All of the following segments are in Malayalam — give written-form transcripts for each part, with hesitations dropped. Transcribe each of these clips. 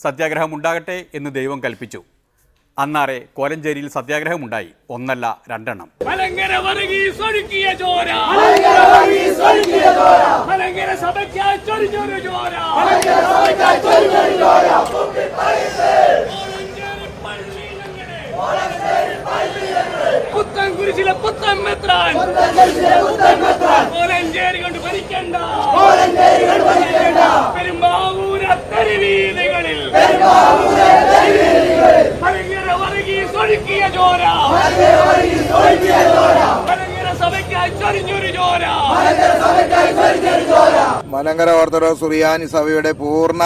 സത്യാഗ്രഹമുണ്ടാകട്ടെ എന്ന് ദൈവം കൽപ്പിച്ചു. അന്നാറെ കോലഞ്ചേരിയിൽ സത്യാഗ്രഹമുണ്ടായി. ഒന്നല്ല രണ്ടെണ്ണം. പുത്തൻകുരിശിലെ പുത്തൻ മെത്രാൻ കോലഞ്ചേരി കൊണ്ട് ഭരിക്കണ്ട, പെരുമ്പാവൂര തെരുവീതികളിൽ മലങ്കര വർഗീസ് ഒഴുക്കിയ ചോര, മലങ്കര സഭയ്ക്കായി ചൊരിഞ്ഞൊരു ചോര. മലങ്കര ഓർത്തഡോക്സ് സുറിയാനി സഭയുടെ പൂർണ്ണ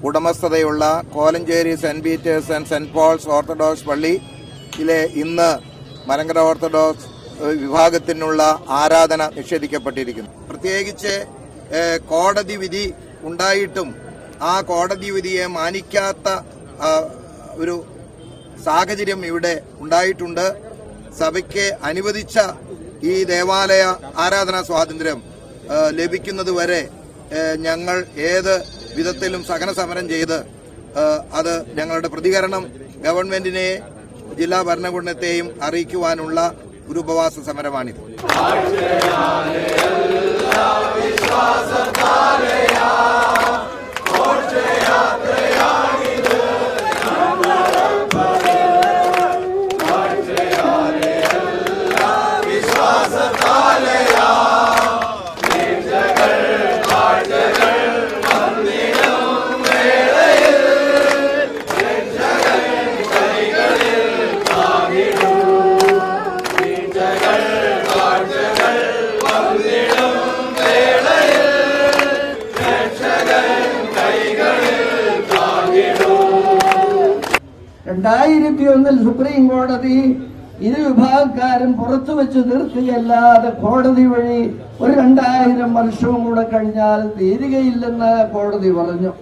ഉടമസ്ഥതയുള്ള Kolenchery saint Peter's and saint Paul's orthodox പള്ളിയിലെ ഇന്ന് മലങ്കര ഓർത്തഡോക്സ് വിഭാഗത്തിനുള്ള ആരാധന നിഷേധിക്കപ്പെട്ടിരിക്കുന്നു. പ്രത്യേകിച്ച് കോടതി വിധി ഉണ്ടായിട്ടും ആ കോടതി വിധിയെ മാനിക്കാത്ത ഒരു സാഹചര്യം ഇവിടെ ഉണ്ടായിട്ടുണ്ട്. സഭയ്ക്ക് അനുവദിച്ച ഈ ദേവാലയ ആരാധനാ സ്വാതന്ത്ര്യം ലഭിക്കുന്നതുവരെ ഞങ്ങൾ ഏത് വിധത്തിലും സഹന സമരം ചെയ്ത് അത് ഞങ്ങളുടെ പ്രതികരണം ഗവൺമെന്റിനെ ജില്ലാ ഭരണകൂടത്തെയും അറിയിക്കുവാനുള്ള ഒരു ഉപവാസ സമരമാണിത്. സുപ്രീം കോടതി ഇരു വിഭാഗക്കാരും പുറത്തുവെച്ച് നിർത്തിയല്ലാതെ കോടതി വഴി ഒരു 2000 വർഷവും കൂടെ കഴിഞ്ഞാൽ തീരുകയില്ലെന്ന് കോടതി പറഞ്ഞു.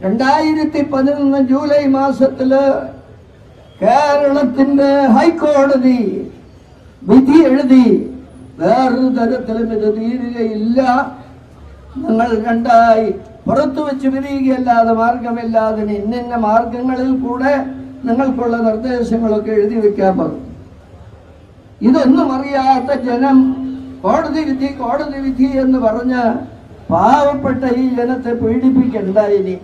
2011 ജൂലൈ മാസത്തില് കേരളത്തിന്റെ ഹൈക്കോടതി വിധി എഴുതി വേറൊരു തരത്തിലും ഇത് തീരുകയില്ല, നിങ്ങൾ രണ്ടായി പുറത്തു വെച്ച് പിരിയുകയല്ലാതെ മാർഗമില്ലാതെ ഇന്ന മാർഗങ്ങളിൽ കൂടെ നിങ്ങൾക്കുള്ള നിർദ്ദേശങ്ങളൊക്കെ എഴുതി വെക്കാൻ പറഞ്ഞു. ഇതൊന്നും അറിയാത്ത ജനം കോടതി വിധി എന്ന് പറഞ്ഞ് പാവപ്പെട്ട ഈ ജനത്തെ പീഡിപ്പിക്കണ്ട. ഇനി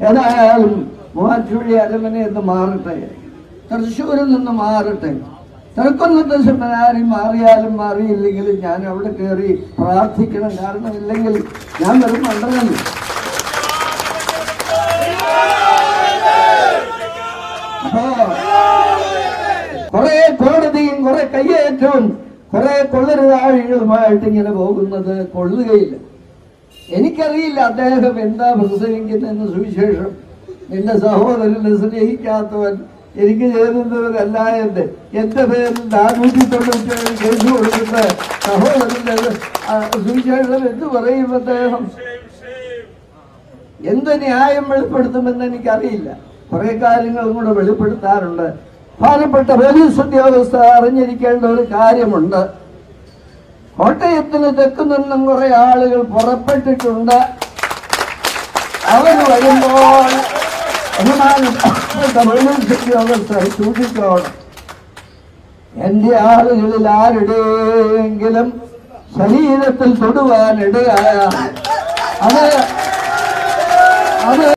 ഏതായാലും മൂവാറ്റുപുഴ അരമനയിൽ നിന്ന് മാറട്ടെ, തൃശ്ശൂരിൽ നിന്ന് മാറട്ടെ, തെക്കുന്നത്തെ സെമിനാരി മാറിയാലും മാറിയില്ലെങ്കിലും ഞാൻ അവിടെ കയറി പ്രാർത്ഥിക്കണം. കാരണം ഇല്ലെങ്കിൽ ഞാൻ വെറും മണ്ടനല്ല. കുറെ കോടതിയും കുറെ കയ്യേറ്റവും കുറെ കൊള്ളരുതാഴികളുമായിട്ട് ഇങ്ങനെ പോകുന്നത് കൊള്ളുകയില്ല. എനിക്കറിയില്ല അദ്ദേഹം എന്താ പ്രസംഗിക്കുന്നതെന്ന്. സുവിശേഷം നിന്റെ സഹോദരനെ സ്നേഹിക്കാത്തവൻ എനിക്ക് ചേരുന്നവരല്ല എന്റെ പേരിൽ 497 കേസ് കൊടുക്കുന്ന സഹോദരന്റെ സുവിശേഷം എന്ത് പറയും അദ്ദേഹം? എന്ത് ന്യായം വെളിപ്പെടുത്തുമെന്ന് എനിക്കറിയില്ല. കുറെ കാര്യങ്ങളും കൂടെ വെളിപ്പെടുത്താറുണ്ട്. പ്രധാനപ്പെട്ട പോലീസ് ഉദ്യോഗസ്ഥ അറിഞ്ഞിരിക്കേണ്ട ഒരു കാര്യമുണ്ട്. കോട്ടയത്തിന് തെക്കു നിന്നും കുറെ ആളുകൾ പുറപ്പെട്ടിട്ടുണ്ട്. അവർ വരുമ്പോൾ പോലീസ് ഉദ്യോഗസ്ഥർ സൂക്ഷിച്ചോണം. എന്റെ ആളുകളിൽ ആരുടെയെങ്കിലും ശരീരത്തിൽ തൊടുവാനിടയായ അത്